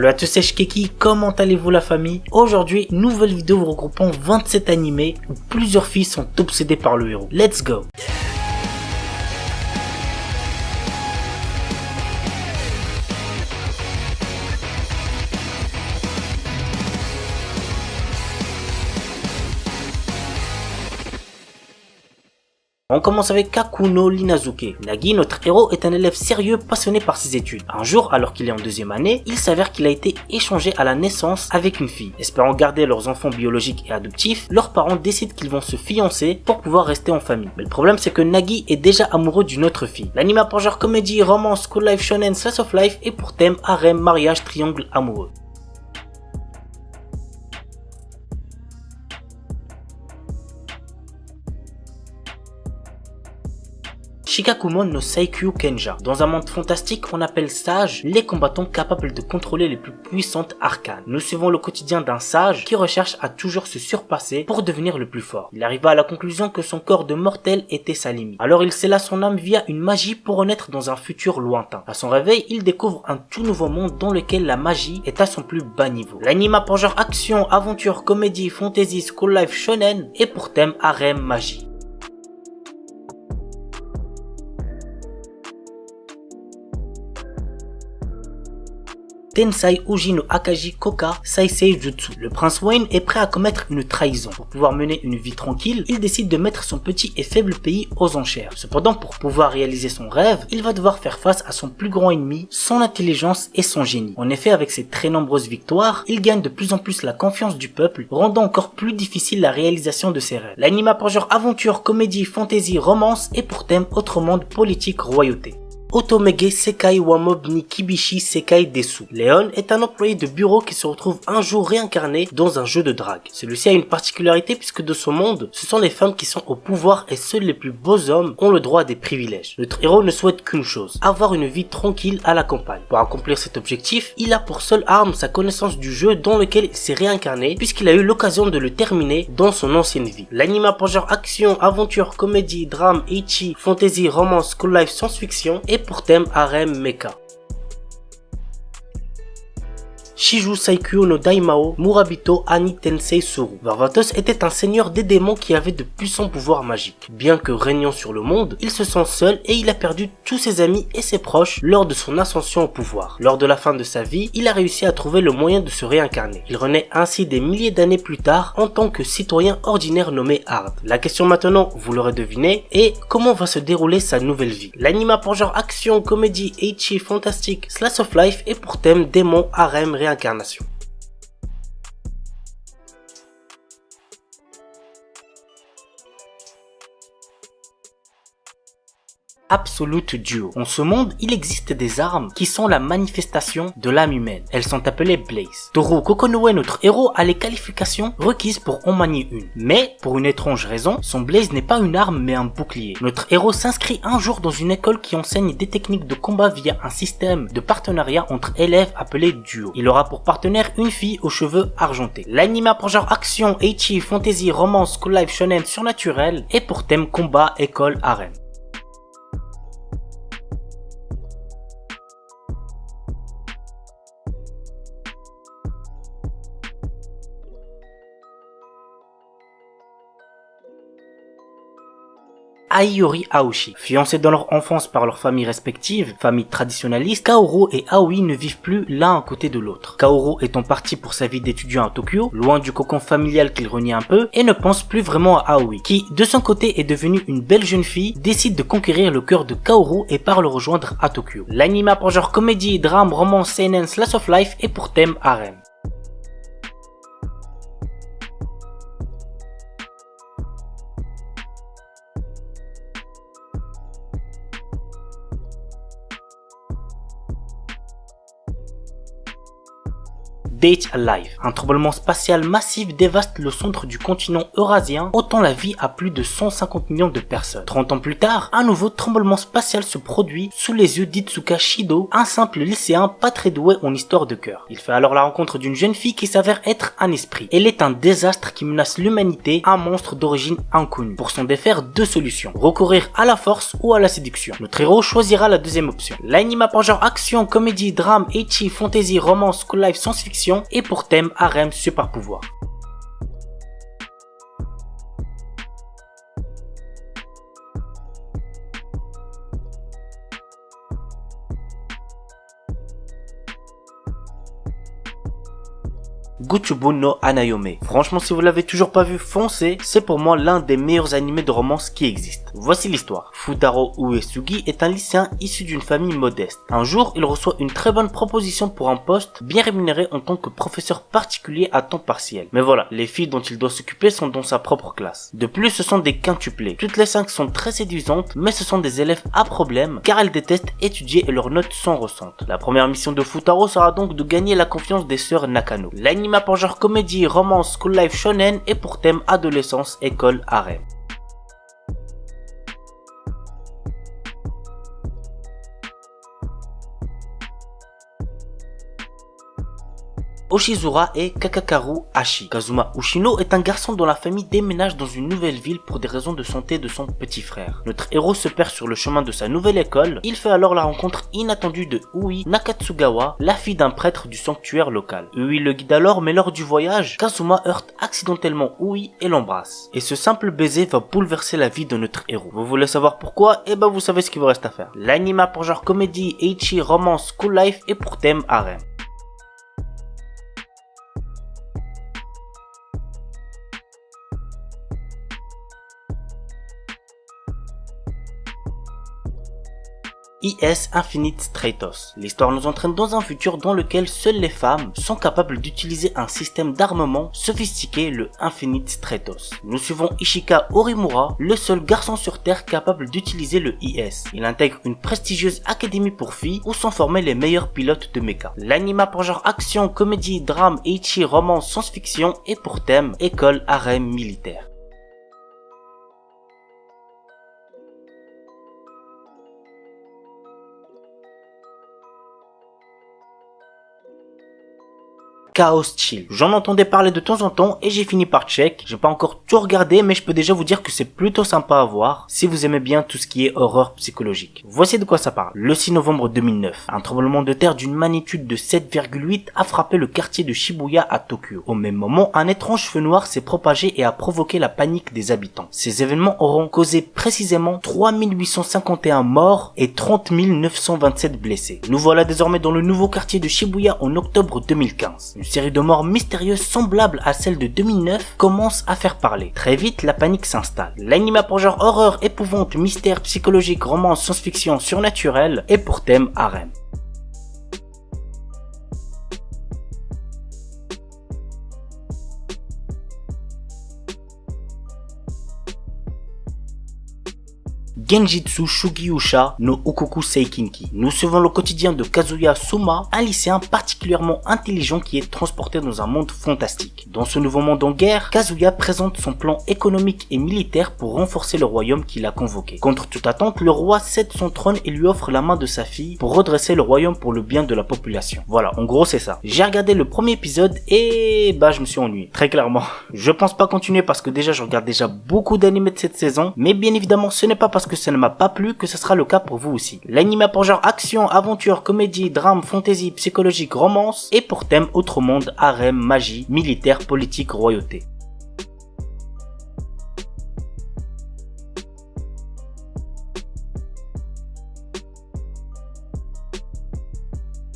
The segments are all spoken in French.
Salut à tous, c'est Shkeki, comment allez-vous la famille? Aujourd'hui, nouvelle vidéo regroupant 27 animés où plusieurs filles sont obsédées par le héros. Let's go! On commence avec Kakuno Inazuke. Nagi, notre héros, est un élève sérieux passionné par ses études. Un jour, alors qu'il est en deuxième année, il s'avère qu'il a été échangé à la naissance avec une fille. Espérant garder leurs enfants biologiques et adoptifs, leurs parents décident qu'ils vont se fiancer pour pouvoir rester en famille. Mais le problème, c'est que Nagi est déjà amoureux d'une autre fille. L'anime a pour genre comédie, romance, school life, shonen, slice of life et pour thème harem, mariage, triangle amoureux. Shikakumon no Saikyu Kenja. Dans un monde fantastique, on appelle sages les combattants capables de contrôler les plus puissantes arcanes. Nous suivons le quotidien d'un sage qui recherche à toujours se surpasser pour devenir le plus fort. Il arriva à la conclusion que son corps de mortel était sa limite. Alors il scella son âme via une magie pour renaître dans un futur lointain. À son réveil, il découvre un tout nouveau monde dans lequel la magie est à son plus bas niveau. L'anime a pour genre action, aventure, comédie, fantasy, school life, shonen et pour thème harem, magie. Tensai Uji no Akaji Koka Saisei Jutsu. Le prince Wayne est prêt à commettre une trahison. Pour pouvoir mener une vie tranquille, il décide de mettre son petit et faible pays aux enchères. Cependant, pour pouvoir réaliser son rêve, il va devoir faire face à son plus grand ennemi, son intelligence et son génie. En effet, avec ses très nombreuses victoires, il gagne de plus en plus la confiance du peuple, rendant encore plus difficile la réalisation de ses rêves. L'anime a pour genre aventure, comédie, fantasy, romance et pour thème autre monde, politique, royauté. Otomege Sekai wa Mob ni Kibishi Sekai Desu. Léon est un employé de bureau qui se retrouve un jour réincarné dans un jeu de drague. Celui-ci a une particularité puisque de son monde, ce sont les femmes qui sont au pouvoir et seuls les plus beaux hommes ont le droit à des privilèges. Notre héros ne souhaite qu'une chose, avoir une vie tranquille à la campagne. Pour accomplir cet objectif, il a pour seule arme sa connaissance du jeu dans lequel il s'est réincarné puisqu'il a eu l'occasion de le terminer dans son ancienne vie. L'anime a pour genre action, aventure, comédie, drame, ecchi, fantasy, romance, school life, science-fiction et pour thème harem mecha. Shiju Saikyu no Daimao Murabito Ani Tensei Soru. Varvatos était un seigneur des démons qui avait de puissants pouvoirs magiques. Bien que régnant sur le monde, il se sent seul et il a perdu tous ses amis et ses proches lors de son ascension au pouvoir. Lors de la fin de sa vie, il a réussi à trouver le moyen de se réincarner. Il renaît ainsi des milliers d'années plus tard en tant que citoyen ordinaire nommé Hard. La question maintenant, vous l'aurez deviné, est comment va se dérouler sa nouvelle vie. L'anime a pour genre action, comédie, ecchi, fantastique, slice of life et pour thème démon, harem, réincarnation. Absolute Duo. En ce monde, il existe des armes qui sont la manifestation de l'âme humaine. Elles sont appelées Blaze. Toru Kokonoe, notre héros, a les qualifications requises pour en manier une. Mais, pour une étrange raison, son Blaze n'est pas une arme mais un bouclier. Notre héros s'inscrit un jour dans une école qui enseigne des techniques de combat via un système de partenariat entre élèves appelé Duo. Il aura pour partenaire une fille aux cheveux argentés. L'anime a pour genre action, ecchi, fantasy, romance, school life, shonen, surnaturel et pour thème combat, école, harem. Aiyori Aoshi. Fiancés dans leur enfance par leurs familles respectives, familles traditionnalistes, Kaoru et Aoi ne vivent plus l'un à côté de l'autre. Kaoru étant parti pour sa vie d'étudiant à Tokyo, loin du cocon familial qu'il renie un peu, et ne pense plus vraiment à Aoi, qui, de son côté est devenue une belle jeune fille, décide de conquérir le cœur de Kaoru et part le rejoindre à Tokyo. L'anime a pour genre comédie, drame, romance, seinen, slice of life et pour thème harem. Date Alive. Un tremblement spatial massif dévaste le centre du continent eurasien, ôtant la vie à plus de 150 millions de personnes. 30 ans plus tard, un nouveau tremblement spatial se produit sous les yeux d'Itsuka Shido, un simple lycéen pas très doué en histoire de cœur. Il fait alors la rencontre d'une jeune fille qui s'avère être un esprit. Elle est un désastre qui menace l'humanité, un monstre d'origine inconnue. Pour s'en défaire, deux solutions: recourir à la force ou à la séduction. Notre héros choisira la deuxième option. L'anime a pour genre action, comédie, drame, ecchi, fantasy, romance, school life, science-fiction et pour thème harem, super pouvoir. Gochubu no Hanayome. Franchement, si vous l'avez toujours pas vu, foncez, c'est pour moi l'un des meilleurs animés de romance qui existent. Voici l'histoire. Futaro Uesugi est un lycéen issu d'une famille modeste. Un jour, il reçoit une très bonne proposition pour un poste bien rémunéré en tant que professeur particulier à temps partiel. Mais voilà, les filles dont il doit s'occuper sont dans sa propre classe. De plus, ce sont des quintuplés. Toutes les 5 sont très séduisantes, mais ce sont des élèves à problème car elles détestent étudier et leurs notes sont ressantes. La première mission de Futaro sera donc de gagner la confiance des sœurs Nakano. L'anime a pour genre comédie, romance, school life, shonen et pour thème adolescence, école, harem. Oshizura et Kakakaru Hashi. Kazuma Ushino est un garçon dont la famille déménage dans une nouvelle ville pour des raisons de santé de son petit frère. Notre héros se perd sur le chemin de sa nouvelle école. Il fait alors la rencontre inattendue de Ui Nakatsugawa, la fille d'un prêtre du sanctuaire local. Ui le guide alors, mais lors du voyage, Kazuma heurte accidentellement Ui et l'embrasse. Et ce simple baiser va bouleverser la vie de notre héros. Vous voulez savoir pourquoi? Eh ben vous savez ce qu'il vous reste à faire. L'anime a pour genre comédie, ecchi, romance, school life et pour thème harem. IS Infinite Stratos. L'histoire nous entraîne dans un futur dans lequel seules les femmes sont capables d'utiliser un système d'armement sophistiqué, le Infinite Stratos. Nous suivons Ishika Orimura, le seul garçon sur Terre capable d'utiliser le IS. Il intègre une prestigieuse académie pour filles où sont formés les meilleurs pilotes de mecha. L'anime a pour genre action, comédie, drame, ecchi, romance, science-fiction et pour thème école, harem, militaire. Chaos Chill. J'en entendais parler de temps en temps et j'ai fini par check. J'ai pas encore tout regardé, mais je peux déjà vous dire que c'est plutôt sympa à voir si vous aimez bien tout ce qui est horreur psychologique. Voici de quoi ça parle. Le 6 novembre 2009, un tremblement de terre d'une magnitude de 7,8 a frappé le quartier de Shibuya à Tokyo. Au même moment, un étrange feu noir s'est propagé et a provoqué la panique des habitants. Ces événements auront causé précisément 3851 morts et 30 927 blessés. Nous voilà désormais dans le nouveau quartier de Shibuya en octobre 2015. Une série de morts mystérieuses semblables à celle de 2009 commence à faire parler. Très vite, la panique s'installe. L'anime a pour genre horreur, épouvante, mystère, psychologique, romance, science-fiction, surnaturel et pour thème harem. Genjitsu Shugyusha no Ukoku Seikinki. Nous suivons le quotidien de Kazuya Suma, un lycéen particulièrement intelligent qui est transporté dans un monde fantastique. Dans ce nouveau monde en guerre, Kazuya présente son plan économique et militaire pour renforcer le royaume qu'il a convoqué. Contre toute attente, le roi cède son trône et lui offre la main de sa fille pour redresser le royaume pour le bien de la population. Voilà, en gros c'est ça. J'ai regardé le premier épisode et je me suis ennuyé, très clairement. Je pense pas continuer parce que déjà je regarde déjà beaucoup d'animés de cette saison, mais bien évidemment ce n'est pas parce que ça ne m'a pas plu que ce sera le cas pour vous aussi. L'anime a pour genre action, aventure, comédie, drame, fantasy, psychologique, romance et pour thème autre monde, harem, magie, militaire, politique, royauté.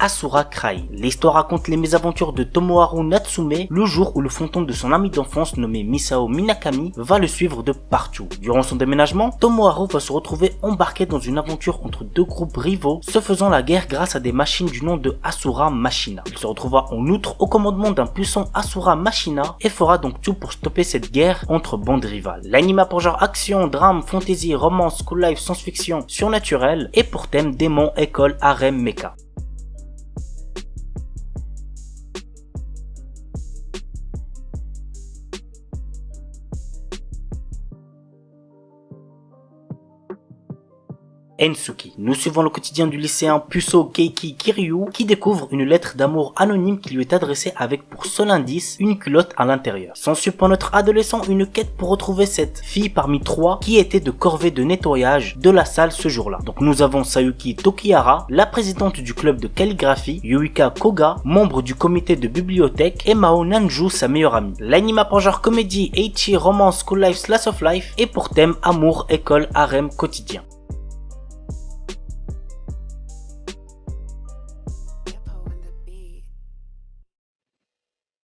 Asura Cry. L'histoire raconte les mésaventures de Tomoharu Natsume le jour où le fantôme de son ami d'enfance nommé Misao Minakami va le suivre de partout. Durant son déménagement, Tomoharu va se retrouver embarqué dans une aventure entre deux groupes rivaux se faisant la guerre grâce à des machines du nom de Asura Machina. Il se retrouvera en outre au commandement d'un puissant Asura Machina et fera donc tout pour stopper cette guerre entre bandes rivales. L'anime a pour genre action, drame, fantasy, romance, school life, science-fiction, surnaturel et pour thème démon, école, harem, mecha. Ensuki. Nous suivons le quotidien du lycéen puceau Keiki Kiryu qui découvre une lettre d'amour anonyme qui lui est adressée avec pour seul indice une culotte à l'intérieur. S'ensuit pour notre adolescent une quête pour retrouver cette fille parmi 3 qui était de corvée de nettoyage de la salle ce jour-là. Donc nous avons Sayuki Tokihara, la présidente du club de calligraphie, Yuika Koga, membre du comité de bibliothèque, et Mao Nanju, sa meilleure amie. L'anime a pour genre comédie, ecchi, romance, school life, slice of life et pour thème amour, école, harem, quotidien.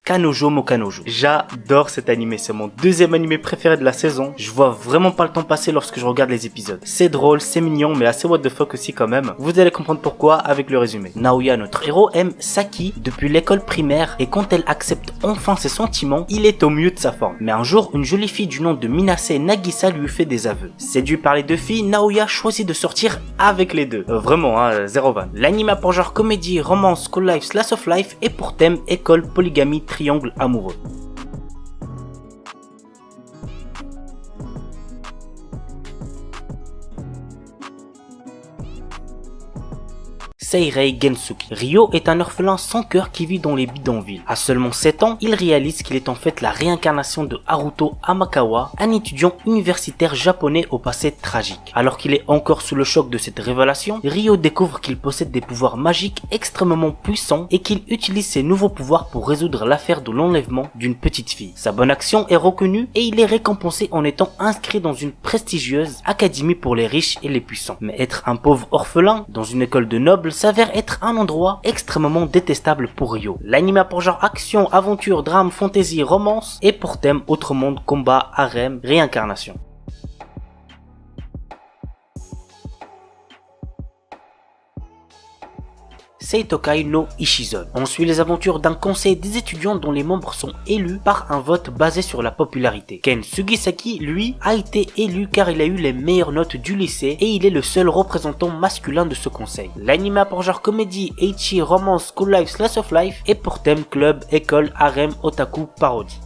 Kanojo mo Kanojo. J'adore cet animé, c'est mon deuxième animé préféré de la saison. Je vois vraiment pas le temps passer lorsque je regarde les épisodes. C'est drôle, c'est mignon, mais assez what the fuck aussi quand même. Vous allez comprendre pourquoi avec le résumé. Naoya, notre héros, aime Saki depuis l'école primaire et quand elle accepte enfin ses sentiments, il est au mieux de sa forme. Mais un jour, une jolie fille du nom de Minase Nagisa lui fait des aveux. Séduit par les deux filles, Naoya choisit de sortir avec les deux. Vraiment, zéro van. L'anime a pour genre comédie, romance, school life, slice of life et pour thème école, polygamie, triangle amoureux. Seirei Gensuki. Ryo est un orphelin sans cœur qui vit dans les bidonvilles. À seulement 7 ans, il réalise qu'il est en fait la réincarnation de Haruto Amakawa, un étudiant universitaire japonais au passé tragique. Alors qu'il est encore sous le choc de cette révélation, Ryo découvre qu'il possède des pouvoirs magiques extrêmement puissants et qu'il utilise ses nouveaux pouvoirs pour résoudre l'affaire de l'enlèvement d'une petite fille. Sa bonne action est reconnue et il est récompensé en étant inscrit dans une prestigieuse académie pour les riches et les puissants. Mais être un pauvre orphelin dans une école de nobles s'avère être un endroit extrêmement détestable pour Ryo. L'anime a pour genre action, aventure, drame, fantasy, romance et pour thème autre monde, combat, harem, réincarnation. Seitokai no Ishizone. On suit les aventures d'un conseil des étudiants dont les membres sont élus par un vote basé sur la popularité. Ken Sugisaki, lui, a été élu car il a eu les meilleures notes du lycée et il est le seul représentant masculin de ce conseil. L'anime a pour genre comédie, ecchi, romance, school life, slice of life et pour thème club, école, harem, otaku, parodie.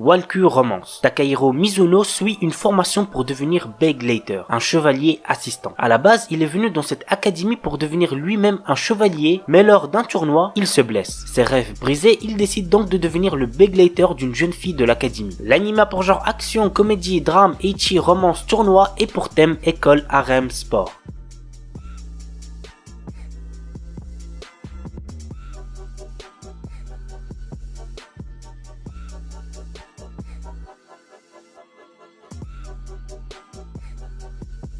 Walkure Romance. Takahiro Mizuno suit une formation pour devenir Begleiter, un chevalier assistant. À la base, il est venu dans cette académie pour devenir lui-même un chevalier, mais lors d'un tournoi, il se blesse. Ses rêves brisés, il décide donc de devenir le Begleiter d'une jeune fille de l'académie. L'anime a pour genre action, comédie, drame, ecchi, romance, tournoi et pour thème école, harem, sport.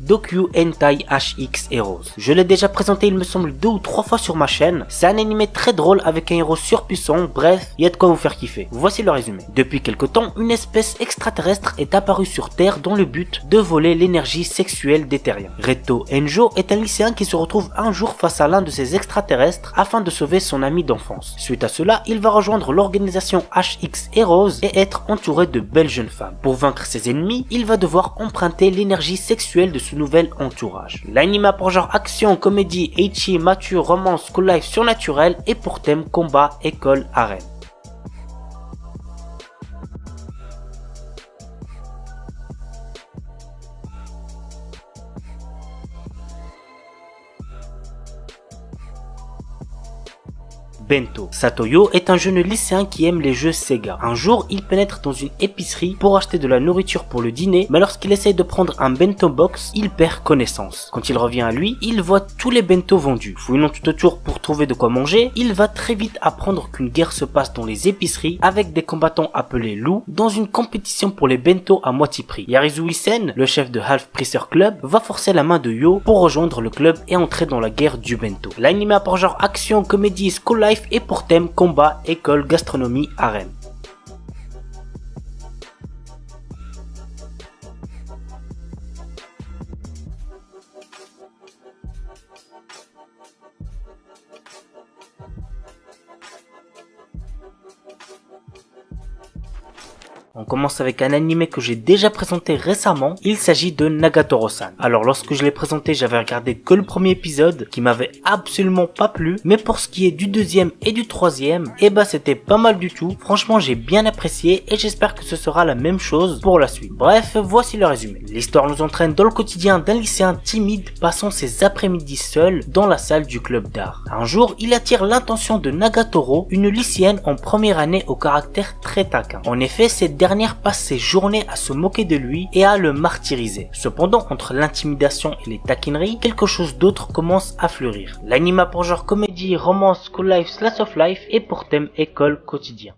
Dokyu Hentai HX Heroes. Je l'ai déjà présenté il me semble 2 ou 3 fois sur ma chaîne. C'est un animé très drôle avec un héros surpuissant, bref, il y a de quoi vous faire kiffer. Voici le résumé. Depuis quelque temps, une espèce extraterrestre est apparue sur Terre dans le but de voler l'énergie sexuelle des terriens. Reto Enjo est un lycéen qui se retrouve un jour face à l'un de ces extraterrestres afin de sauver son ami d'enfance. Suite à cela, il va rejoindre l'organisation HX Heroes et être entouré de belles jeunes femmes. Pour vaincre ses ennemis, il va devoir emprunter l'énergie sexuelle de ce nouvel entourage. L'anime a pour genre action, comédie, ecchi, mature, romance, school life, surnaturel et pour thème combat, école, harem. Bento. Satoyo est un jeune lycéen qui aime les jeux Sega. Un jour, il pénètre dans une épicerie pour acheter de la nourriture pour le dîner, mais lorsqu'il essaye de prendre un bento box, il perd connaissance. Quand il revient à lui, il voit tous les bento vendus. Fouillant tout autour pour trouver de quoi manger, il va très vite apprendre qu'une guerre se passe dans les épiceries avec des combattants appelés loups dans une compétition pour les bento à moitié prix. Yarizu Isen, le chef de Half Priester Club, va forcer la main de Yo pour rejoindre le club et entrer dans la guerre du bento. L'anime a pour genre action, comédie, school life et pour thème combat, école, gastronomie, harem. On commence avec un animé que j'ai déjà présenté récemment, il s'agit de Nagatoro-san. Alors lorsque je l'ai présenté, j'avais regardé que le premier épisode qui m'avait absolument pas plu, mais pour ce qui est du deuxième et du troisième, c'était pas mal du tout. Franchement, j'ai bien apprécié et j'espère que ce sera la même chose pour la suite. Bref, voici le résumé. L'histoire nous entraîne dans le quotidien d'un lycéen timide passant ses après-midi seul dans la salle du club d'art. Un jour, il attire l'attention de Nagatoro, une lycéenne en première année au caractère très taquin. En effet, cette dernière passe ses journées à se moquer de lui et à le martyriser. Cependant, entre l'intimidation et les taquineries, quelque chose d'autre commence à fleurir. L'anime a pour genre comédie, romance, school life, slice of life et pour thème école quotidien.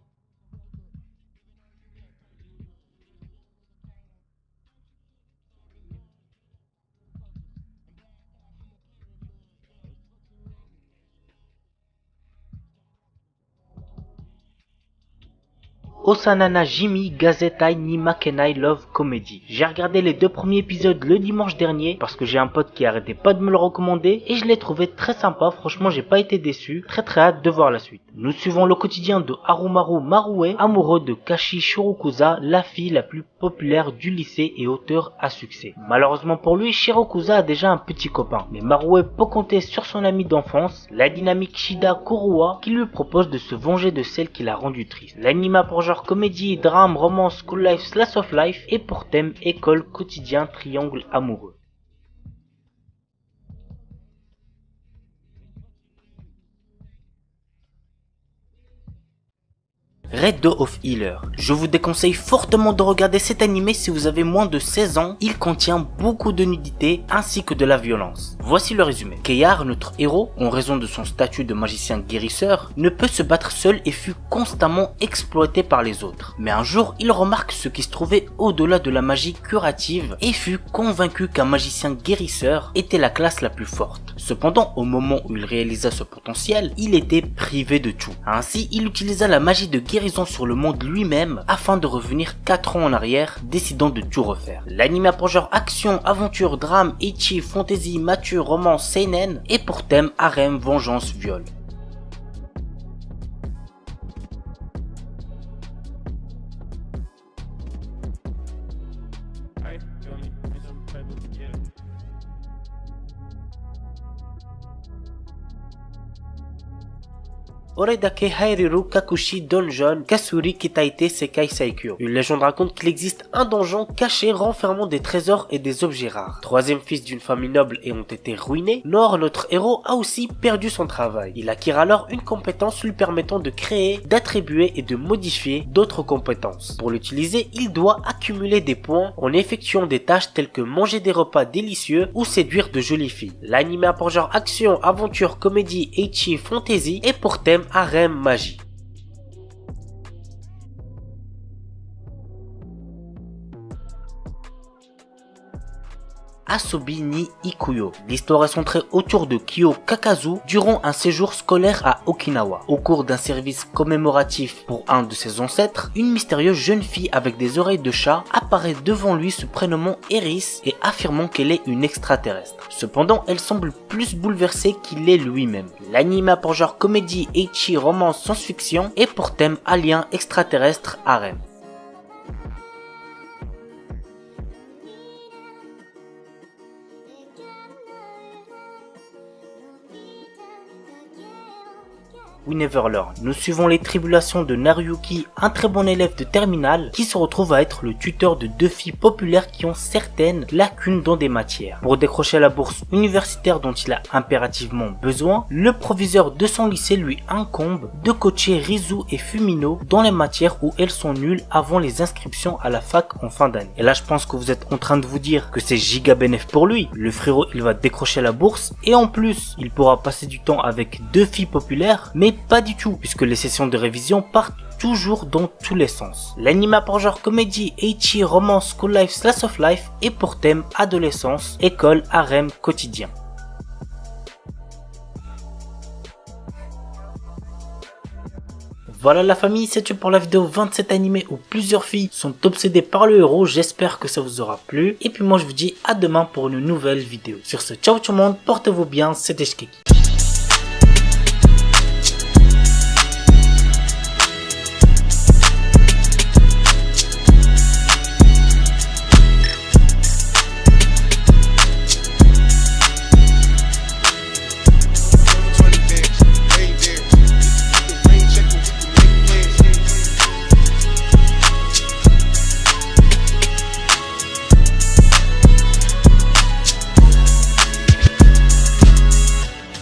Osanana Jimi Gazetai ni Makenai Love Comedy. J'ai regardé les 2 premiers épisodes le dimanche dernier parce que j'ai un pote qui arrêtait pas de me le recommander et je l'ai trouvé très sympa. Franchement, j'ai pas été déçu. Très hâte de voir la suite. Nous suivons le quotidien de Harumaru Marue, amoureux de Kashi Shirokusa, la fille la plus populaire du lycée et auteur à succès. Malheureusement pour lui, Shirokusa a déjà un petit copain, mais Marue peut compter sur son ami d'enfance, la dynamique Shida Kurua, qui lui propose de se venger de celle qui l'a rendu triste. L'anime a pour genre comédie, drame, romance, school life, slice of life et pour thème école, quotidien, triangle amoureux. Red Dog of Healer. Je vous déconseille fortement de regarder cet animé si vous avez moins de 16 ans. Il contient beaucoup de nudité ainsi que de la violence. Voici le résumé. Keyar, notre héros, en raison de son statut de magicien guérisseur, ne peut se battre seul et fut constamment exploité par les autres. Mais un jour, il remarque ce qui se trouvait au-delà de la magie curative et fut convaincu qu'un magicien guérisseur était la classe la plus forte. Cependant, au moment où il réalisa ce potentiel, il était privé de tout. Ainsi, il utilisa la magie de guérison sur le monde lui-même afin de revenir 4 ans en arrière, décidant de tout refaire. L'anime a pour genre action, aventure, drame, ecchi, fantasy, mature, romance, seinen et pour thème harem, vengeance, viol. Oredake Hairiru Kakushi Donjon Kasuri Kitaite Sekai Saikyo. Une légende raconte qu'il existe un donjon caché renfermant des trésors et des objets rares. Troisième fils d'une famille noble ayant été ruiné, Nor, notre héros, a aussi perdu son travail. Il acquiert alors une compétence lui permettant de créer, d'attribuer et de modifier d'autres compétences. Pour l'utiliser, il doit accumuler des points en effectuant des tâches telles que manger des repas délicieux ou séduire de jolies filles. L'anime a pour genre action, aventure, comédie, ecchi, fantasy et pour thème harem, magie. Asobi ni Ikuyo. L'histoire est centrée autour de Kyo Kakazu durant un séjour scolaire à Okinawa. Au cours d'un service commémoratif pour un de ses ancêtres, une mystérieuse jeune fille avec des oreilles de chat apparaît devant lui se prénommant Eris et affirmant qu'elle est une extraterrestre. Cependant, elle semble plus bouleversée qu'il est lui-même. L'anime a pour genre comédie, ecchi, romance, science-fiction et pour thème alien, extraterrestre, harem. We Never Learn. Nous suivons les tribulations de Naruyuki, un très bon élève de terminale, qui se retrouve à être le tuteur de 2 filles populaires qui ont certaines lacunes dans des matières. Pour décrocher la bourse universitaire dont il a impérativement besoin, le proviseur de son lycée lui incombe de coacher Rizu et Fumino dans les matières où elles sont nulles avant les inscriptions à la fac en fin d'année. Et là, je pense que vous êtes en train de vous dire que c'est giga bénéf pour lui. Le frérot, il va décrocher la bourse et en plus, il pourra passer du temps avec 2 filles populaires, mais pas du tout, puisque les sessions de révision partent toujours dans tous les sens. L'anime a pour genre comédie, ecchi, romance, school life, slice of life et pour thème adolescence, école, harem, quotidien. Voilà la famille, c'est tout pour la vidéo 27 animés où plusieurs filles sont obsédées par le héros. J'espère que ça vous aura plu. Et puis moi je vous dis à demain pour une nouvelle vidéo. Sur ce, ciao tout le monde, portez-vous bien, c'était Shkeki.